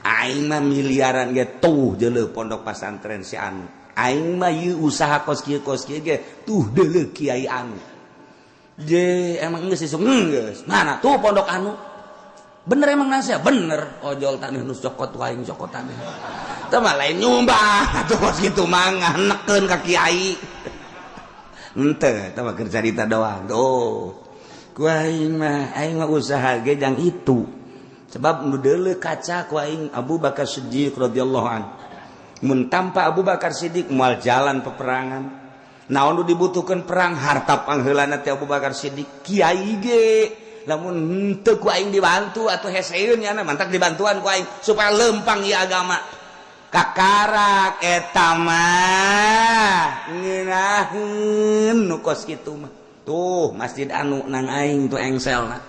Aing mah miliaran ge tuh deuleu pondok pesantren si anu. Aing mah ieu usaha kos kieu ge tuh deuleu kiai anu. Je emang geus isuk geus. Mana tuh pondok anu? Bener emang nasihat? Bener. Ojol taneuh nu cokot aing cokotan. Teu mah lain nyumbang atuh kos kitu mah nganekeun ka kiai. Henteu, teu mah keur carita doang. Tuh. Ku aing mah usaha ge jang itu. Sebab nu deuleu kaca ku aing Abu Bakar Siddiq radhiyallahu anhu. Mun tanpa Abu Bakar Siddiq moal jalan peperangan. Naon nu dibutuhkeun perang harta pangheulana teh Abu Bakar Siddiq. Kiai ge lamun henteu ku aing dibantu atuh heseun nya mantak dibantuan ku aing supaya lempang ieu agama. Kakarak eta mah ngeunaheun nu kos kitu mah. Tuh masjid anu nang aing tuh engselna.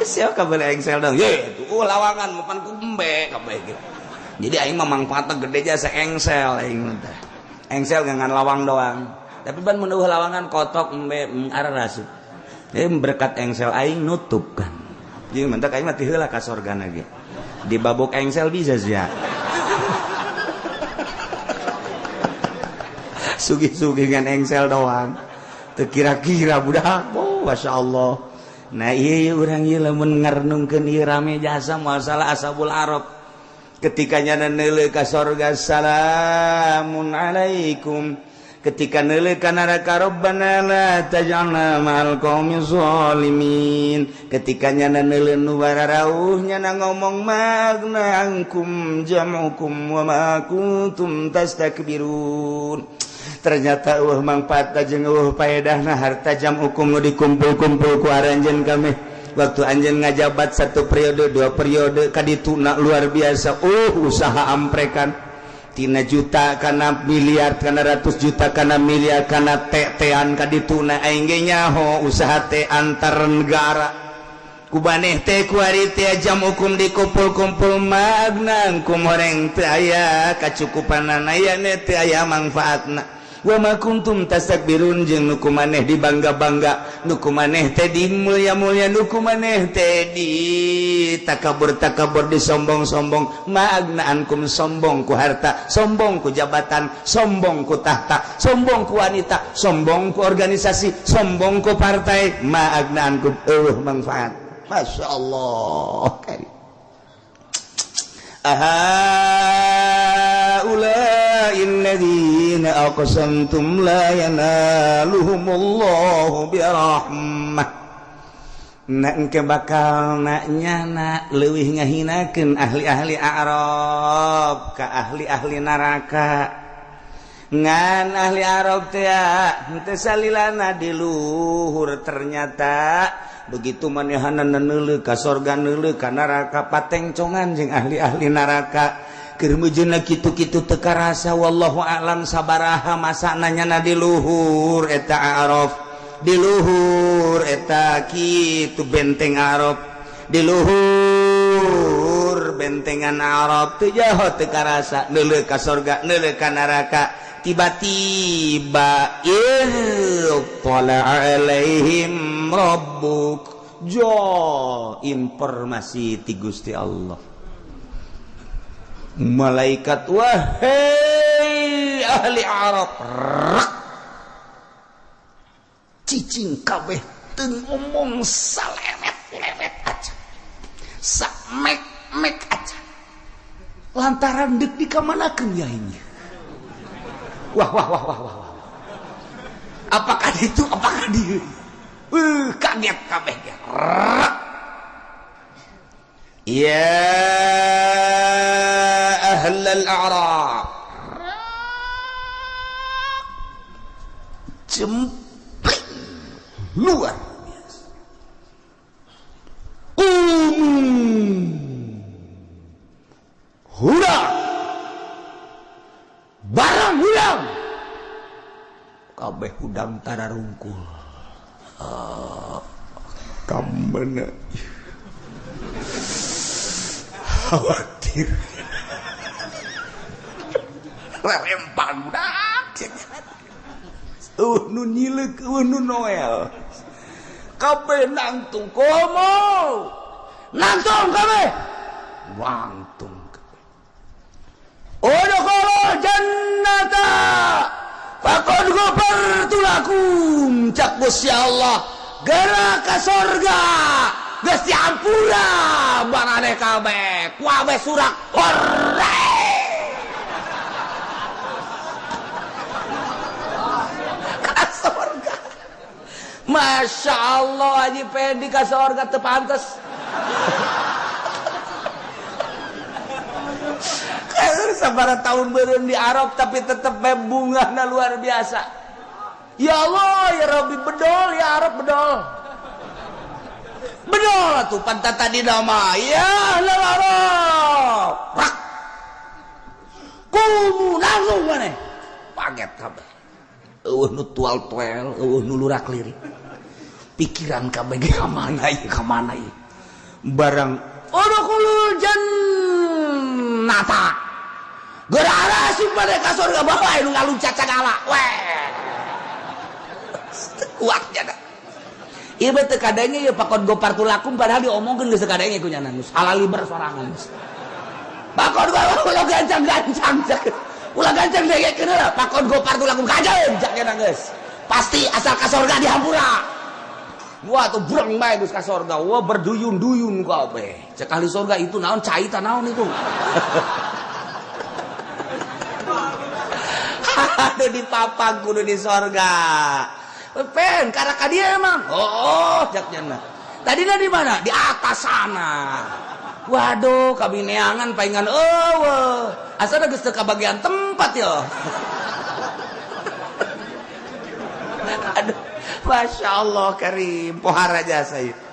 Siapa kabel engsel dong? Ye, tuh lawangan mapan kumbe kabeh gitu. Jadi aing mah mangfaatna gede jasa engsel aing teh. Engsel ngan lawang doang. Tapi ban mun lawangan kotok embe ararasu. Berkat engsel aing nutup kan. Jadi mentak aing mah ti heula ka sorgana ge. Di babok engsel bisa sia. Sugih-sugih ngan engsel doang. Teu kira-kira budak. Oh, masyaallah. Nah iya urang ieu lamun ngarenungkeun ieu rame jasa masalah ashabul arab. Ketika nyana neuleuh ka sorga, assalamun alaikum ketika neuleuh ka neraka Rabbana la taj'alna ma'al qaumiz zalimin ketika nyana neuleuh nu bararauh nyana ngomong magna ankum jam'ukum wa ma kuntum tastakbirun ternyata manfaat jeung faedahna harta jam'ukum nu dikumpul-kumpul ku aranjeun kami waktu anjeun ngajabat 1 periode 2 periode kadituna luar biasa usaha amprekan tina juta kana miliar kana ratus juta kana miliar kana tetean kadituna aing ge nyaho usaha teh antar negara kubaneh teh ku ari teh jam hukum dikumpul-kumpul magnangkum horeng teu aya kacukupanan aya teu aya manfaatna wa ma kuntum tastakbirun jeung nu kumaneh dibangga-bangga nu kumaneh teh dimulya-mulya nu kumaneh teh di takabur-takabur disombong-sombong maagnaankum sombong ku harta sombong ku jabatan sombong ku tahta sombong ku wanita sombong ku organisasi sombong ku partai maagnaankum manfaat masyaallah kan alladzina aqsamtum la yanaluhumullahu birahmah na engke bakal nyana leuwih ngahinakeun ahli-ahli Arab ka ahli-ahli neraka ngan ahli Arab teh henteu salilana di luhur ternyata begitu manehana neuleuh ka sorga neuleuh ka neraka patengcongan jeung ahli-ahli neraka keur meujeunna kitu-kitu teu karasa wallahu a'lam sabaraha masana nyana di luhur eta Arab di luhur eta kitu benteng Arab di luhur bentengan Arab teu jauh teu karasa neuleuh ka sorga neuleuh ka neraka tiba-tiba tala alaihim rabbuk informasi ti Gusti Allah malaikat wahai ahli Arab cicing kabeh teu ngomong salemet-lemet aja samek-mek aja lantaran deuk dikamanakeun ya ini wah apakah itu apakah dia kaget kabeh ya ya ahlal a'rab jempring luar biasa hurang barang hurang kabeh hudang tararungkul kamana khawatir rempang budak nu nyileuk nu noel kabeh nangtung komo nangtung kabeh wangtung kabeh udkhulul jannata faqad ghafartu lakum cak Gusti Allah geura ka surga geus diampura baraneh kabeh ku abeh surak hore ka surga Masya Allah Haji Pendi ka surga teu pantes kaeur sabaraha tahun beureun di Arab tapi tetep bungahna luar biasa ya Allah ya Rabbi bedol ya Arab bedol bedol atuh pantata di nama ya Arab rak kumu langsung maneh paget kabeh eueuh nu tual-tuel eueuh nu lurak-lirik pikiran kabeh ge ka mana ieu barang udkhulul jannata geura asup pada ka surga bawa nu ngaluncat sagala weh kuat jaga ieu teh kadenge ieu pakon gopartu lakum padahal diomongkeun geus kadenge ku nyana geus halaliber sorangan pakon ulah gancang-gancang ulah gancang degekeun heula pakon gopartu lakum kajeun jakena geus pasti asal ka surga dihampura wah tuh bureng bae geus ka surga wah berduyun-duyun kabeh cek ahli surga itu naon cai tah naon itu Waduh di papag kudu di sorga. Pen karena ka dia emang. Oh jaknya. Tadinya di mana? Di atas sana. Waduh kabineangan paingan eueuh. Asana geus teu kabagian tempat ya. Aduh, Masya Allah karim pohara jasa ieu.